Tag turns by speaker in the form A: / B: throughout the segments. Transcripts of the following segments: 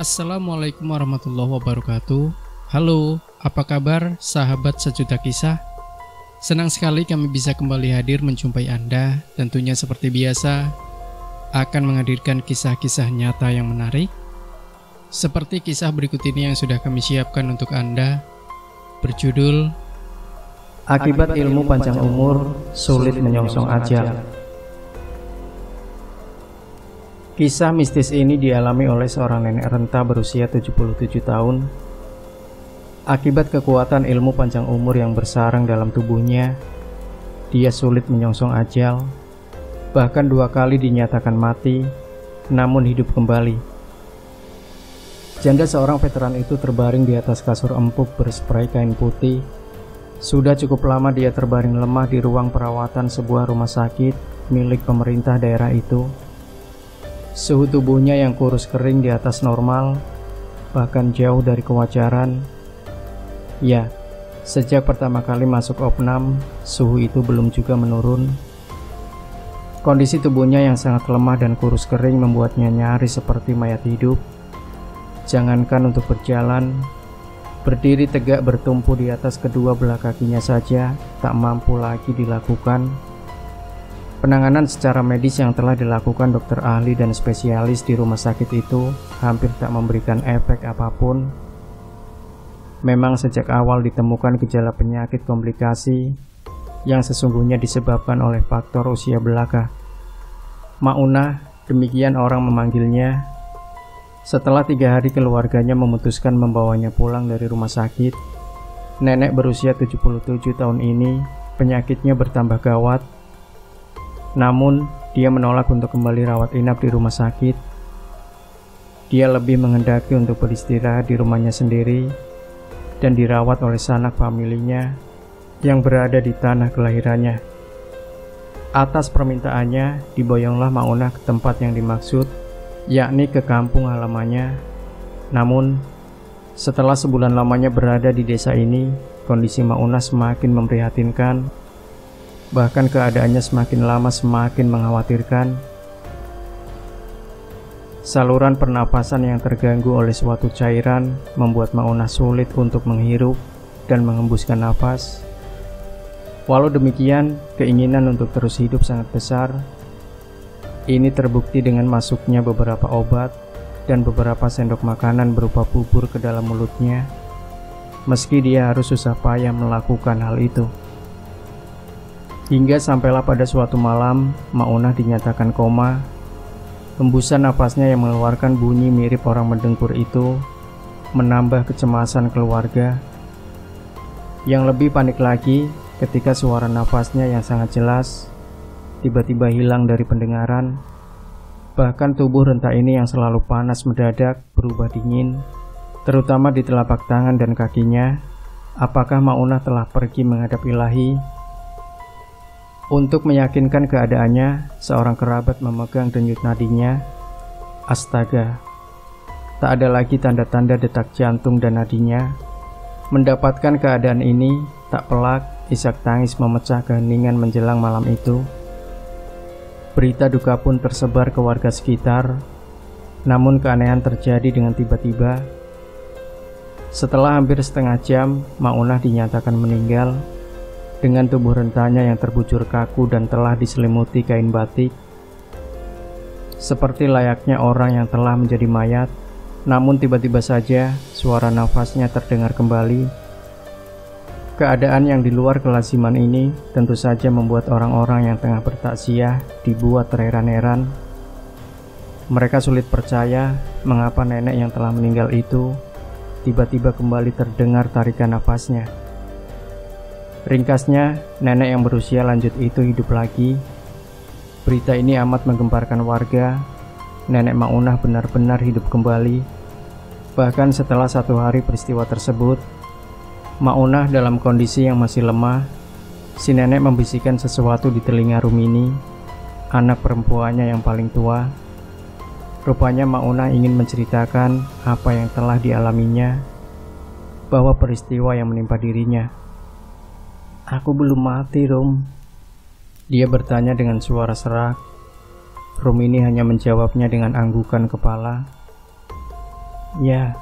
A: Assalamualaikum warahmatullahi wabarakatuh. Halo, apa kabar sahabat sejuta kisah? Senang sekali kami bisa kembali hadir menjumpai Anda. Tentunya seperti biasa akan menghadirkan kisah-kisah nyata yang menarik, seperti kisah berikut ini yang sudah kami siapkan untuk Anda, berjudul
B: Akibat ilmu panjang umur, sulit menyongsong ajal. Kisah mistis ini dialami oleh seorang nenek renta berusia 77 tahun. Akibat kekuatan ilmu panjang umur yang bersarang dalam tubuhnya, dia sulit menyongsong ajal. Bahkan 2 kali dinyatakan mati, namun hidup kembali. Janda seorang veteran itu terbaring di atas kasur empuk berspray kain putih. Sudah cukup lama dia terbaring lemah di ruang perawatan sebuah rumah sakit milik pemerintah daerah itu. Suhu tubuhnya yang kurus kering di atas normal, bahkan jauh dari kewajaran. Ya, sejak pertama kali masuk opnam, suhu itu belum juga menurun. Kondisi tubuhnya yang sangat lemah dan kurus kering membuatnya nyaris seperti mayat hidup. Jangankan untuk berjalan, berdiri tegak bertumpu di atas kedua belah kakinya saja tak mampu lagi dilakukan. Penanganan secara medis yang telah dilakukan dokter ahli dan spesialis di rumah sakit itu hampir tak memberikan efek apapun. Memang sejak awal ditemukan gejala penyakit komplikasi yang sesungguhnya disebabkan oleh faktor usia belaka. Maunah, demikian orang memanggilnya. Setelah 3 hari keluarganya memutuskan membawanya pulang dari rumah sakit, nenek berusia 77 tahun ini penyakitnya bertambah gawat. Namun, dia menolak untuk kembali rawat inap di rumah sakit. Dia lebih menghendaki untuk beristirahat di rumahnya sendiri dan dirawat oleh sanak familinya yang berada di tanah kelahirannya. Atas permintaannya, diboyonglah Maunah ke tempat yang dimaksud, yakni ke kampung halamannya. Namun, setelah sebulan lamanya berada di desa ini, kondisi Maunah semakin memprihatinkan. Bahkan keadaannya semakin lama semakin mengkhawatirkan. Saluran pernapasan yang terganggu oleh suatu cairan membuat Maunah sulit untuk menghirup dan menghembuskan nafas. Walau demikian, keinginan untuk terus hidup sangat besar. Ini terbukti dengan masuknya beberapa obat dan beberapa sendok makanan berupa bubur ke dalam mulutnya, meski dia harus susah payah melakukan hal itu. Hingga sampailah pada suatu malam, Maunah dinyatakan koma. Hembusan nafasnya yang mengeluarkan bunyi mirip orang mendengkur itu menambah kecemasan keluarga. Yang lebih panik lagi ketika suara nafasnya yang sangat jelas tiba-tiba hilang dari pendengaran. Bahkan tubuh renta ini yang selalu panas mendadak berubah dingin, terutama di telapak tangan dan kakinya. Apakah Maunah telah pergi menghadap Ilahi? Untuk meyakinkan keadaannya, seorang kerabat memegang denyut nadinya. Astaga, tak ada lagi tanda-tanda detak jantung dan nadinya. Mendapatkan keadaan ini, tak pelak, isak tangis memecah keheningan menjelang malam itu. Berita duka pun tersebar ke warga sekitar. Namun keanehan terjadi dengan tiba-tiba. Setelah hampir setengah jam, Maunah dinyatakan meninggal dengan tubuh rentanya yang terbujur kaku dan telah diselimuti kain batik. Seperti layaknya orang yang telah menjadi mayat. Namun tiba-tiba saja suara nafasnya terdengar kembali. Keadaan yang di luar kelaziman ini tentu saja membuat orang-orang yang tengah bertakziah dibuat terheran-heran. Mereka sulit percaya mengapa nenek yang telah meninggal itu tiba-tiba kembali terdengar tarikan nafasnya. Ringkasnya, nenek yang berusia lanjut itu hidup lagi. Berita ini amat menggemparkan warga. Nenek Maunah benar-benar hidup kembali. Bahkan setelah 1 hari peristiwa tersebut, Maunah dalam kondisi yang masih lemah. Si nenek membisikkan sesuatu di telinga Rumini, anak perempuannya yang paling tua. Rupanya Maunah ingin menceritakan apa yang telah dialaminya, bahwa peristiwa yang menimpa dirinya. "Aku belum mati, Rum," dia bertanya dengan suara serak. Rumini hanya menjawabnya dengan anggukan kepala. Ya,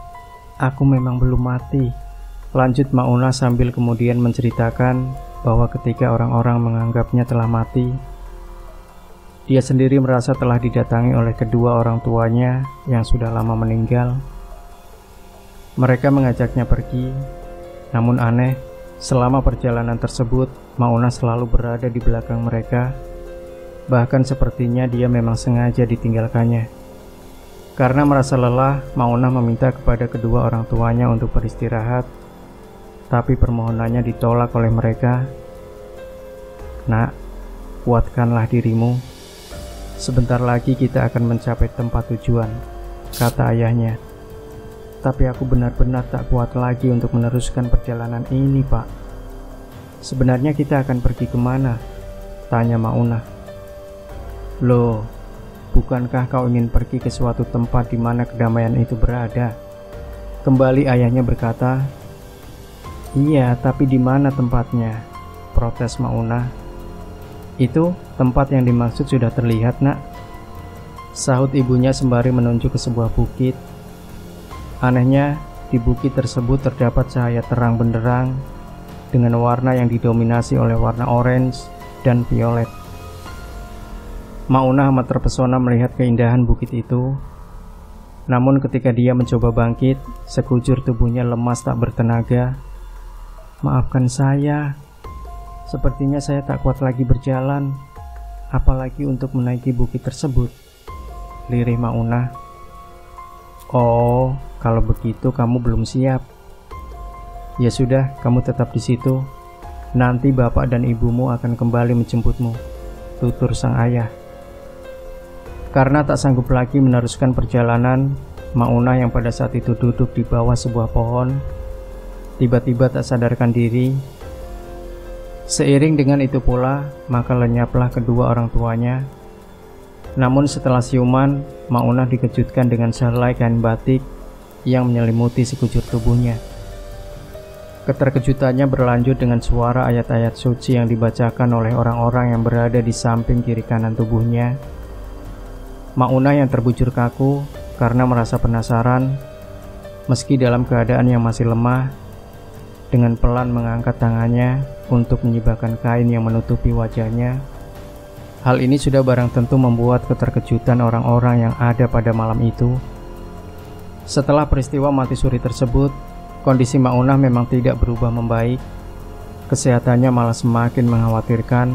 B: aku memang belum mati. Lanjut Maunah sambil kemudian menceritakan bahwa ketika orang-orang menganggapnya telah mati, dia sendiri merasa telah didatangi oleh kedua orang tuanya yang sudah lama meninggal. Mereka mengajaknya pergi, namun aneh, selama perjalanan tersebut, Maunah selalu berada di belakang mereka. Bahkan sepertinya dia memang sengaja ditinggalkannya. Karena merasa lelah, Maunah meminta kepada kedua orang tuanya untuk beristirahat, tapi permohonannya ditolak oleh mereka. Nak, kuatkanlah dirimu. Sebentar lagi kita akan mencapai tempat tujuan, kata ayahnya. Tapi aku benar-benar tak kuat lagi untuk meneruskan perjalanan ini, Pak. Sebenarnya kita akan pergi kemana? Tanya Maunah. Loh, bukankah kau ingin pergi ke suatu tempat di mana kedamaian itu berada? Kembali ayahnya berkata. Iya, tapi di mana tempatnya? Protes Maunah. Itu tempat yang dimaksud sudah terlihat, Nak. Sahut ibunya sembari menunjuk ke sebuah bukit. Anehnya, di bukit tersebut terdapat cahaya terang benderang dengan warna yang didominasi oleh warna orange dan violet. Maunah amat terpesona melihat keindahan bukit itu. Namun ketika dia mencoba bangkit, sekujur tubuhnya lemas tak bertenaga. Maafkan saya. Sepertinya saya tak kuat lagi berjalan, apalagi untuk menaiki bukit tersebut, lirih Maunah. Oh, kalau begitu kamu belum siap. Ya sudah, kamu tetap di situ. Nanti bapak dan ibumu akan kembali menjemputmu, tutur sang ayah. Karena tak sanggup lagi meneruskan perjalanan, Maunah yang pada saat itu duduk di bawah sebuah pohon, tiba-tiba tak sadarkan diri. Seiring dengan itu pula, maka lenyaplah kedua orang tuanya. Namun setelah siuman, Maunah dikejutkan dengan sehelai kain batik yang menyelimuti sekujur tubuhnya. Keterkejutannya berlanjut dengan suara ayat-ayat suci yang dibacakan oleh orang-orang yang berada di samping kiri kanan tubuhnya. Maunah yang terbujur kaku karena merasa penasaran, meski dalam keadaan yang masih lemah, dengan pelan mengangkat tangannya untuk menyibakkan kain yang menutupi wajahnya. Hal ini sudah barang tentu membuat keterkejutan orang-orang yang ada pada malam itu. Setelah peristiwa mati suri tersebut, kondisi Maunah memang tidak berubah membaik. Kesehatannya malah semakin mengkhawatirkan,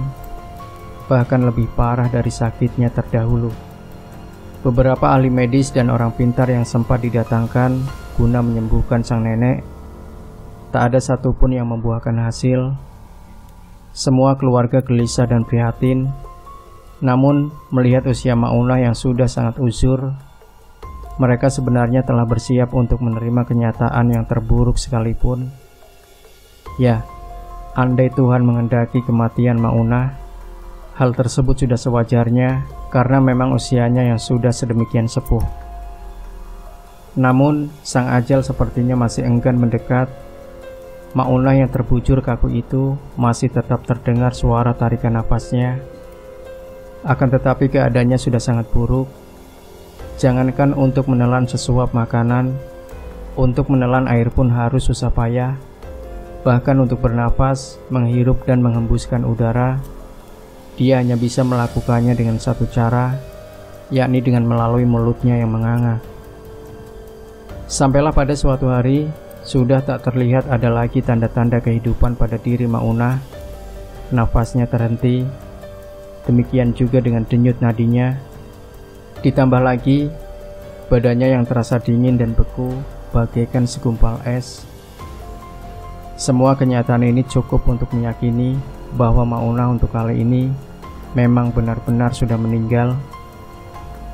B: bahkan lebih parah dari sakitnya terdahulu. Beberapa ahli medis dan orang pintar yang sempat didatangkan guna menyembuhkan sang nenek, tak ada satupun yang membuahkan hasil. Semua keluarga gelisah dan prihatin. Namun, melihat usia Maunah yang sudah sangat uzur, mereka sebenarnya telah bersiap untuk menerima kenyataan yang terburuk sekalipun. Ya, andai Tuhan menghendaki kematian Maunah, hal tersebut sudah sewajarnya karena memang usianya yang sudah sedemikian sepuh. Namun, sang ajal sepertinya masih enggan mendekat. Maunah yang terbujur kaku itu masih tetap terdengar suara tarikan nafasnya. Akan tetapi keadaannya sudah sangat buruk. Jangankan untuk menelan sesuap makanan, untuk menelan air pun harus susah payah. Bahkan untuk bernapas, menghirup dan menghembuskan udara, dia hanya bisa melakukannya dengan satu cara, yakni dengan melalui mulutnya yang menganga. Sampailah pada suatu hari, sudah tak terlihat ada lagi tanda-tanda kehidupan pada diri Maunah. Nafasnya terhenti, demikian juga dengan denyut nadinya. Ditambah lagi, badannya yang terasa dingin dan beku bagaikan segumpal es. Semua kenyataan ini cukup untuk meyakini bahwa Maunah untuk kali ini memang benar-benar sudah meninggal.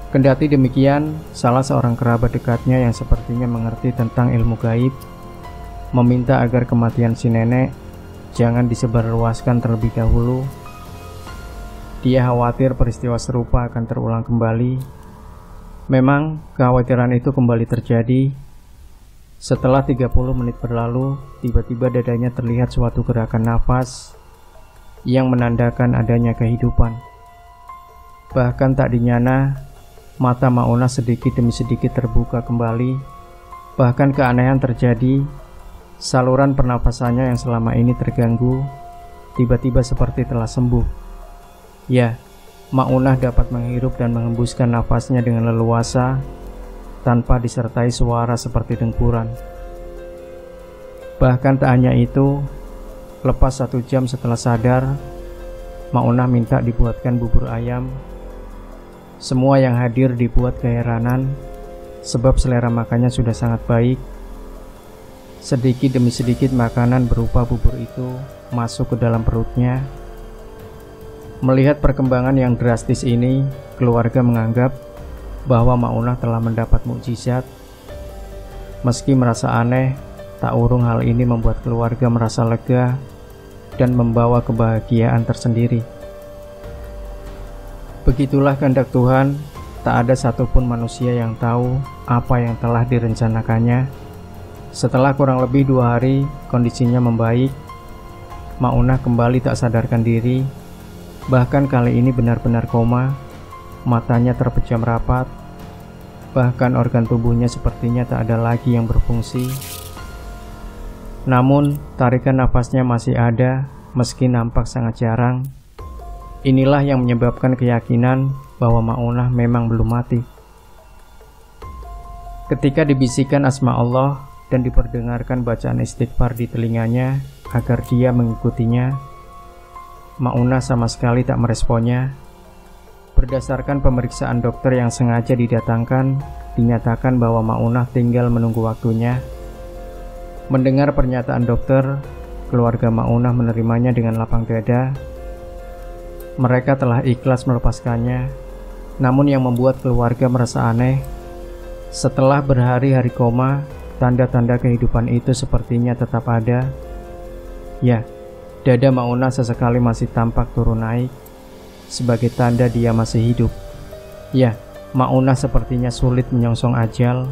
B: Kendati demikian, salah seorang kerabat dekatnya yang sepertinya mengerti tentang ilmu gaib meminta agar kematian si nenek jangan disebarluaskan terlebih dahulu. Dia khawatir peristiwa serupa akan terulang kembali. Memang kekhawatiran itu kembali terjadi. Setelah 30 menit berlalu, tiba-tiba dadanya terlihat suatu gerakan nafas yang menandakan adanya kehidupan. Bahkan tak dinyana, mata Maunah sedikit demi sedikit terbuka kembali. Bahkan keanehan terjadi, saluran pernapasannya yang selama ini terganggu tiba-tiba seperti telah sembuh. Ya, Maunah dapat menghirup dan menghembuskan nafasnya dengan leluasa tanpa disertai suara seperti dengkuran. Bahkan tak hanya itu, lepas 1 jam setelah sadar, Maunah minta dibuatkan bubur ayam. Semua yang hadir dibuat keheranan, sebab selera makannya sudah sangat baik. Sedikit demi sedikit makanan berupa bubur itu masuk ke dalam perutnya. Melihat perkembangan yang drastis ini, keluarga menganggap bahwa Maunah telah mendapat mukjizat. Meski merasa aneh, tak urung hal ini membuat keluarga merasa lega dan membawa kebahagiaan tersendiri. Begitulah kehendak Tuhan, tak ada satupun manusia yang tahu apa yang telah direncanakannya. Setelah kurang lebih 2 hari, kondisinya membaik. Maunah kembali tak sadarkan diri. Bahkan kali ini benar-benar koma. Matanya terpejam rapat. Bahkan organ tubuhnya sepertinya tak ada lagi yang berfungsi. Namun, tarikan nafasnya masih ada, meski nampak sangat jarang. Inilah yang menyebabkan keyakinan bahwa Maunah memang belum mati. Ketika dibisikkan asma Allah dan diperdengarkan bacaan istighfar di telinganya agar dia mengikutinya, Maunah sama sekali tak meresponnya. Berdasarkan pemeriksaan dokter yang sengaja didatangkan, dinyatakan bahwa Maunah tinggal menunggu waktunya. Mendengar pernyataan dokter, keluarga Maunah menerimanya dengan lapang dada. Mereka telah ikhlas melepaskannya. Namun yang membuat keluarga merasa aneh, setelah berhari-hari koma, tanda-tanda kehidupan itu sepertinya tetap ada. Ya, dada Maunah sesekali masih tampak turun naik, sebagai tanda dia masih hidup. Ya, Maunah sepertinya sulit menyongsong ajal.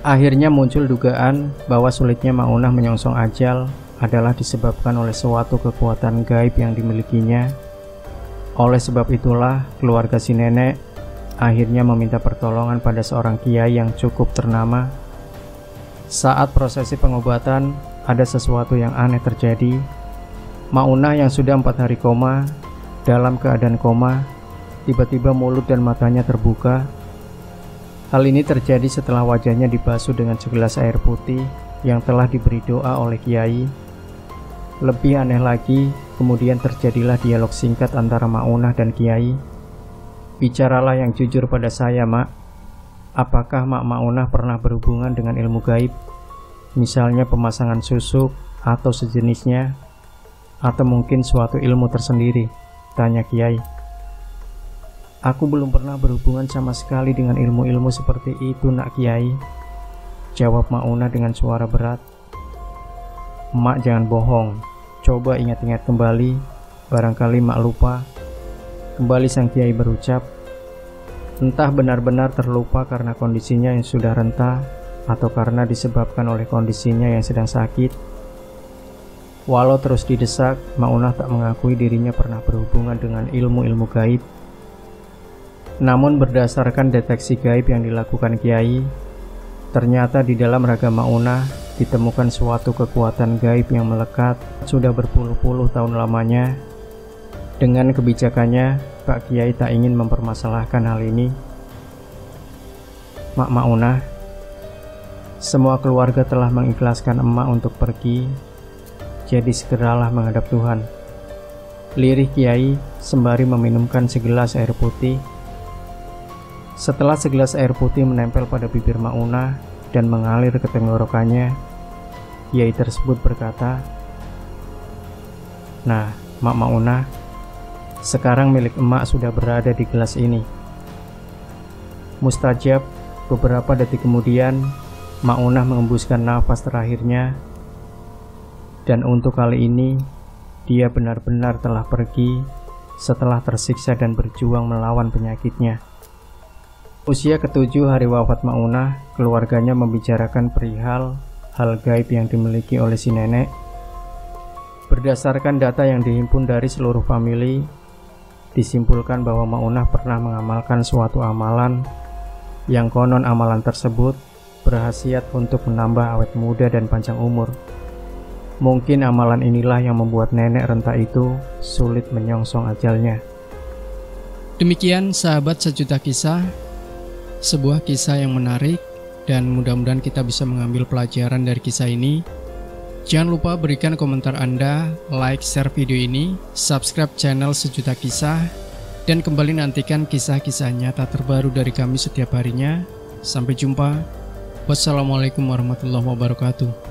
B: Akhirnya muncul dugaan bahwa sulitnya Maunah menyongsong ajal adalah disebabkan oleh suatu kekuatan gaib yang dimilikinya. Oleh sebab itulah, keluarga si nenek akhirnya meminta pertolongan pada seorang kiai yang cukup ternama. Saat prosesi pengobatan, ada sesuatu yang aneh terjadi. Maunah yang sudah 4 hari koma, dalam keadaan koma, tiba-tiba mulut dan matanya terbuka. Hal ini terjadi setelah wajahnya dibasuh dengan segelas air putih yang telah diberi doa oleh kiai. Lebih aneh lagi, kemudian terjadilah dialog singkat antara Maunah dan kiai. "Bicaralah yang jujur pada saya, Mak. Apakah Mak Maunah pernah berhubungan dengan ilmu gaib? Misalnya pemasangan susuk atau sejenisnya, atau mungkin suatu ilmu tersendiri?" tanya kiai. "Aku belum pernah berhubungan sama sekali dengan ilmu-ilmu seperti itu, Nak Kiai," jawab Maunah dengan suara berat. "Mak jangan bohong, coba ingat-ingat kembali, barangkali Mak lupa," kembali sang kiai berucap. Entah benar-benar terlupa karena kondisinya yang sudah renta, atau karena disebabkan oleh kondisinya yang sedang sakit. Walau terus didesak, Maunah tak mengakui dirinya pernah berhubungan dengan ilmu-ilmu gaib. Namun berdasarkan deteksi gaib yang dilakukan kiai, ternyata di dalam raga Maunah ditemukan suatu kekuatan gaib yang melekat sudah berpuluh-puluh tahun lamanya. Dengan kebijakannya, Pak Kiai tak ingin mempermasalahkan hal ini. "Mak Maunah, semua keluarga telah mengikhlaskan emak untuk pergi, jadi segeralah menghadap Tuhan," lirih kiai sembari meminumkan segelas air putih. Setelah segelas air putih menempel pada bibir Maunah dan mengalir ke tenggorokannya, kiai tersebut berkata, "Nah, Mak Maunah, sekarang milik emak sudah berada di gelas ini." Mustajab, beberapa detik kemudian, Maunah mengembuskan nafas terakhirnya. Dan untuk kali ini, dia benar-benar telah pergi setelah tersiksa dan berjuang melawan penyakitnya. Usia ke-7 hari wafat Maunah, keluarganya membicarakan perihal hal gaib yang dimiliki oleh si nenek. Berdasarkan data yang dihimpun dari seluruh famili, disimpulkan bahwa Maunah pernah mengamalkan suatu amalan yang konon amalan tersebut berhasiat untuk menambah awet muda dan panjang umur. Mungkin amalan inilah yang membuat nenek renta itu sulit menyongsong ajalnya.
A: Demikian sahabat sejuta kisah, sebuah kisah yang menarik dan mudah-mudahan kita bisa mengambil pelajaran dari kisah ini. Jangan lupa berikan komentar Anda, like, share video ini, subscribe channel Sejuta Kisah, dan kembali nantikan kisah-kisah nyata terbaru dari kami setiap harinya. Sampai jumpa. Wassalamualaikum warahmatullahi wabarakatuh.